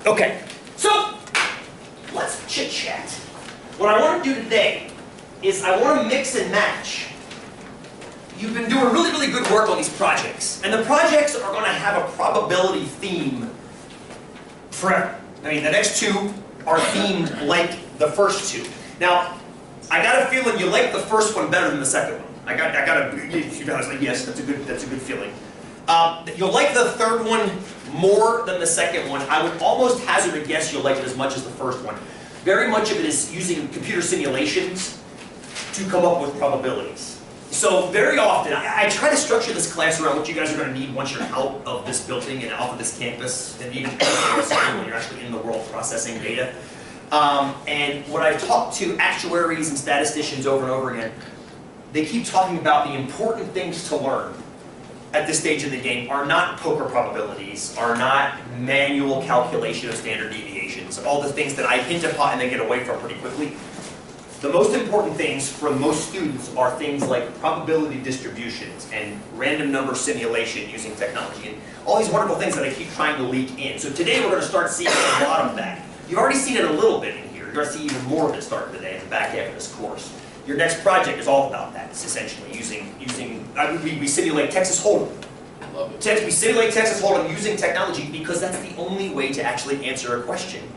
Okay, so let's chit chat. What I want to do today is I want to mix and match. You've been doing really, really good work on these projects, and the projects are going to have a probability theme forever. I mean, the next two are themed like the first two. Now, I got a feeling you like the first one better than the second one. I got like, yes, that's a good feeling. You'll like the third one more than the second one. I would almost hazard a guess you'll like it as much as the first one. Very much of it is using computer simulations to come up with probabilities. So very often, I try to structure this class around what you guys are going to need once you're out of this building and out of this campus, and even when you're actually in the world processing data. And when I've talked to actuaries and statisticians over and over again, they keep talking about the important things to learn at this stage in the game are not poker probabilities, are not manual calculation of standard deviations, all the things that I hint upon and they get away from pretty quickly. The most important things for most students are things like probability distributions and random number simulation using technology, and all these wonderful things that I keep trying to leak in. So today we're going to start seeing a lot of that. You've already seen it a little bit in here. You're going to see even more of it starting today in the back half of this course. Your next project is all about that. It's essentially we simulate Texas Hold'em. Love it. We simulate Texas Hold'em using technology because that's the only way to actually answer a question.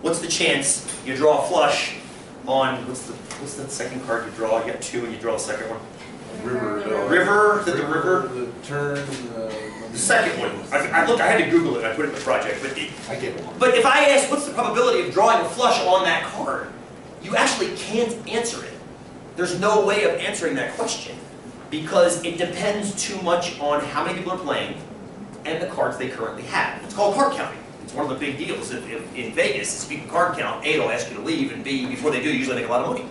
What's the chance you draw a flush on, what's the second card you draw? You got two and you draw the second one. River. River? Is it the river? The turn. The second one. I had to Google it. I put it in the project. I get one. But if I ask what's the probability of drawing a flush on that card, you actually can't answer it. There's no way of answering that question because it depends too much on how many people are playing and the cards they currently have. It's called card counting. It's one of the big deals in Vegas. If you can card count, A, it'll ask you to leave, and B, before they do, you usually make a lot of money.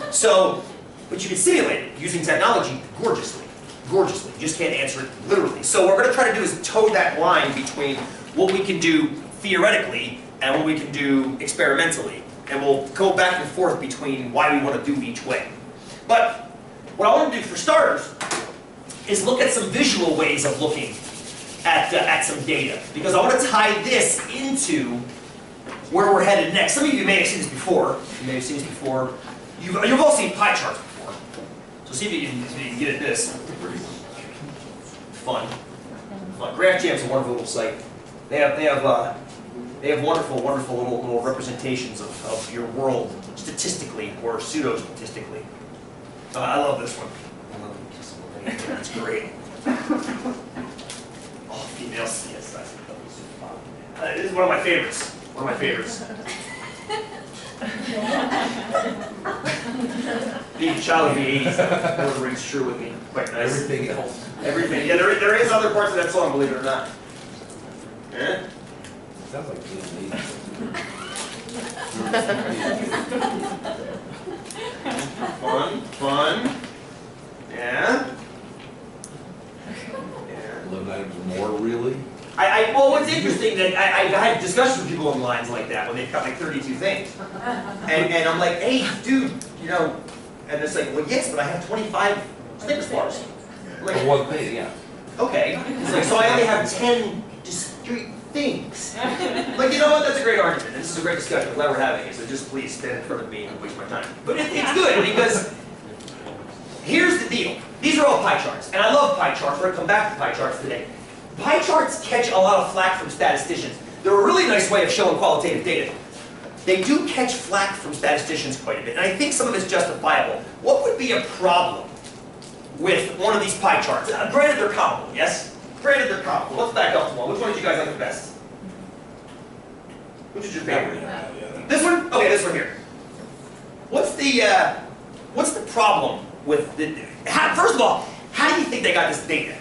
So, but you can simulate it using technology gorgeously. Gorgeously. You just can't answer it literally. So what we're going to try to do is toe that line between what we can do theoretically and what we can do experimentally. And we'll go back and forth between why we want to do each way. But what I want to do for starters is look at some visual ways of looking at some data. Because I want to tie this into where we're headed next. Some of you may have seen this before. You may have seen this before. You've all seen pie charts before. So see if you can get at this. Fun. Graph Jam's a wonderful little site. They have wonderful little representations of your world statistically or pseudo-statistically. I love this one. I love it. That's great. All females. Yes, this is one of my favorites. One of my favorites. Being a child of the 80s, that rings true with me. Quite nice. Everything else. Everything. Yeah, there is other parts of that song, believe it or not. Yeah? Sounds like good. Fun. Yeah. 11 items more, really? Well, what's interesting that I've had discussions with people on lines like that when they've got like 32 things, and I'm like, hey, dude, you know, and it's like, well, yes, but I have 25 Snickers bars. Like, For one thing, yeah. okay. It's like, so I only have 10 discrete things. Like, you know what? That's a great argument. This is a great discussion. I'm glad we're having it. So just please stand in front of me and waste my time. But it's good because here's the deal. These are all pie charts, and I love pie charts. We're going to come back to pie charts today. Pie charts catch a lot of flack from statisticians. They're a really nice way of showing qualitative data. They do catch flack from statisticians quite a bit, and I think some of it's justifiable. What would be a problem with one of these pie charts? Granted, they're comparable, yes? Granted, they're comparable. Let's back up to one. Which one did you guys like the best? Which is your favorite? This one? Okay, this one here. What's the problem with the... First of all, how do you think they got this data?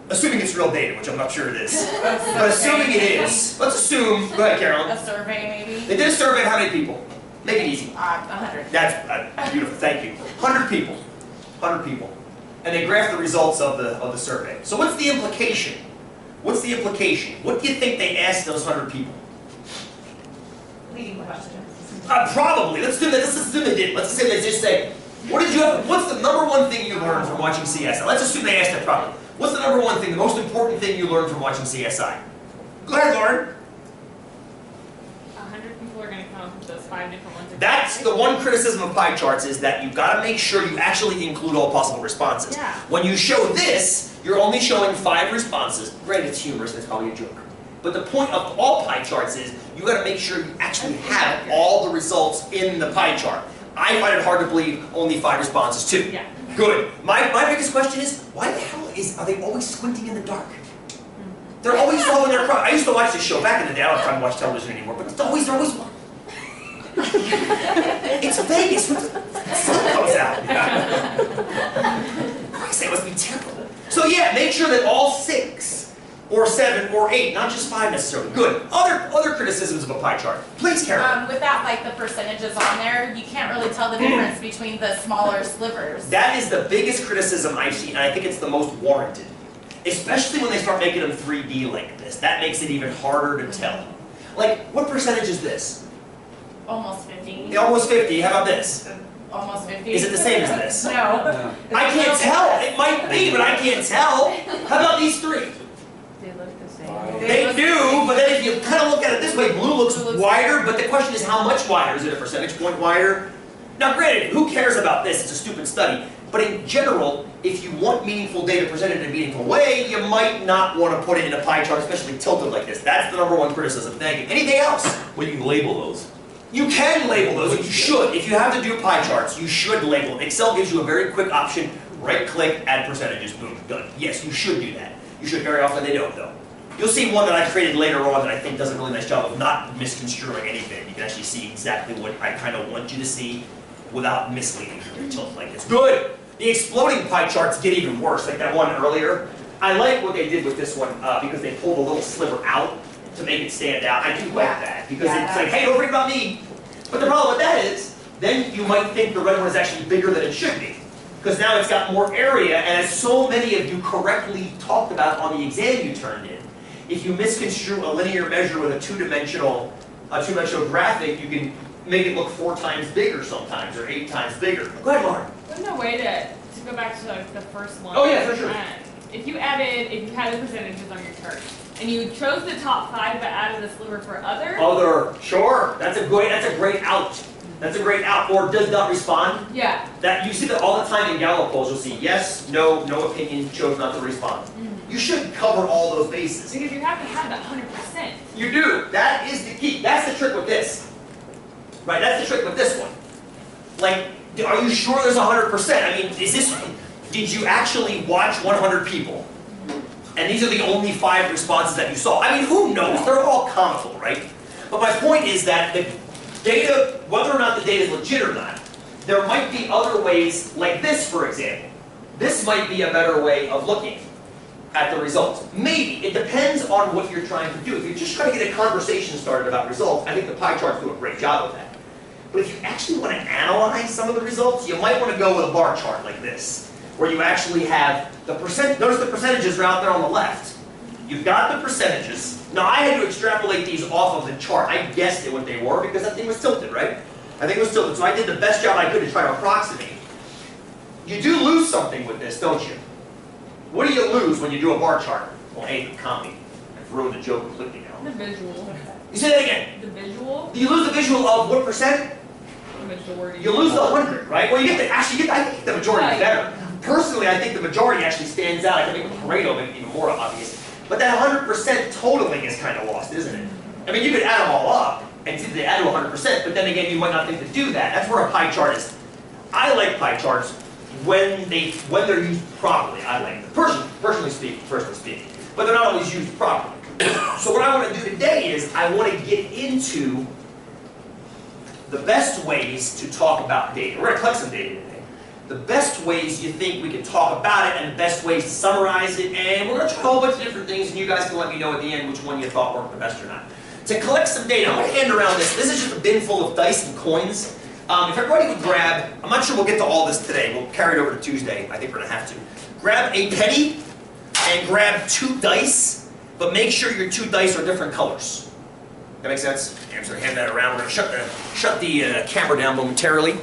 Assuming it's real data, which I'm not sure it is. But assuming it is, let's assume... Go ahead, Carolyn. A survey, maybe? They did a survey of how many people? Make it easy. 100. That's beautiful, thank you. 100 people. 100 people. And they graph the results of the survey. So what's the implication? What's the implication? What do you think they asked those 100 people? Leading questions. Probably. Let's assume they did. Let's assume they just say, what's the number one thing you learned from watching CSI? Let's assume they asked that probably. What's the number one thing, the most important thing you learned from watching CSI? Go ahead, Lauren. 5 different ones. That's the one criticism of pie charts, is that you've got to make sure you actually include all possible responses. Yeah. When you show this, you're only showing 5 responses. Granted, it's humorous, it's probably a joke. But the point of all pie charts is you got to make sure you actually have all the results in the pie chart. I find it hard to believe only 5 responses too. Yeah. Good. My biggest question is, why the hell are they always squinting in the dark? They're always following their crowd. I used to watch this show back in the day. I don't have time to watch television anymore, but they're always it's Vegas. When the sun comes out. Christ, that must be terrible. So yeah, make sure that all 6 or 7 or 8, not just 5 necessarily. Good. Other criticisms of a pie chart. Please, Karen. Without like the percentages on there, you can't really tell the difference between the smaller slivers. That is the biggest criticism I've seen, and I think it's the most warranted. Especially when they start making them 3D like this. That makes it even harder to tell. Like, what percentage is this? Almost 50. Almost 50. How about this? Almost 50. Is it the same as this? No. No. I can't tell. It might be, but I can't tell. How about these 3? They look the same. They do, but then if you kind of look at it this way, blue looks Blue looks wider, but the question is how much wider? Is it a percentage point wider? Now granted, who cares about this? It's a stupid study. But in general, if you want meaningful data presented in a meaningful way, you might not want to put it in a pie chart, especially tilted like this. That's the #1 criticism. Thank you. Anything else? Well, you can label those. You can label those, and you should. If you have to do pie charts, you should label them. Excel gives you a very quick option. Right-click, add percentages, boom, done. Yes, you should do that. You should. Very often they don't, though. You'll see one that I created later on that I think does a really nice job of not misconstruing anything. You can actually see exactly what I kind of want you to see without misleading you. Tilt like this. Good! The exploding pie charts get even worse, like that one earlier. I like what they did with this one because they pulled a little sliver out to make it stand out. I do like that because it's like, hey, don't worry about me. But the problem with that is, then you might think the red one is actually bigger than it should be. Because now it's got more area, and as so many of you correctly talked about on the exam you turned in, if you misconstrue a linear measure with a two-dimensional graphic, you can make it look 4 times bigger sometimes, or 8 times bigger. Go ahead, Lauren. Wasn't there a way to go back to like the first one? Oh, yeah, for sure. If you had the percentages on your chart, and you chose the top 5 but added a sliver for other. Other, sure. That's a great out. That's a great out. Or does not respond. Yeah. That you see that all the time in Gallup polls. You'll see yes, no, no opinion, chose not to respond. You should cover all those bases. Because you have to have that 100%. You do. That is the key. That's the trick with this. Right. That's the trick with this one. Like, are you sure there's 100%? I mean, did you actually watch 100 people? And these are the only 5 responses that you saw. I mean, who knows? They're all comical, right? But my point is that the data, whether or not the data is legit or not, there might be other ways, like this, for example. This might be a better way of looking at the results. Maybe. It depends on what you're trying to do. If you're just trying to get a conversation started about results, I think the pie charts do a great job of that. But if you actually want to analyze some of the results, you might want to go with a bar chart like this, where you actually have the percent. Notice the percentages are out there on the left. You've got the percentages. Now I had to extrapolate these off of the chart. I guessed at what they were because that thing was tilted, right? I think it was tilted, so I did the best job I could to try to approximate. You do lose something with this, don't you? What do you lose when you do a bar chart? Well, hey, the comedy. I've ruined the joke completely now. The visual. You say that again. The visual. You lose the visual of what percent? The majority. You lose the 100, right? Well, you get the, actually, I think the majority is better. Personally, I think the majority actually stands out. I can make a Pareto make it even more obvious. But that 100% totaling is kind of lost, isn't it? I mean, you could add them all up and see that they add to 100%, but then again, you might not think to do that. That's where a pie chart is. I like pie charts when they're used properly. I like them. Personally speaking. But they're not always used properly. So what I want to do today is I want to get into the best ways to talk about data. We're going to collect some data today. The best ways you think we can talk about it and the best ways to summarize it, and we're going to try a whole bunch of different things, and you guys can let me know at the end which one you thought worked the best or not. To collect some data, I'm going to hand around this. This is just a bin full of dice and coins. If everybody would grab, I'm not sure we'll get to all this today. We'll carry it over to Tuesday. I think we're going to have to. Grab a penny and grab 2 dice, but make sure your 2 dice are different colors. That make sense? I'm just going to hand that around. We're going to shut the camera down momentarily.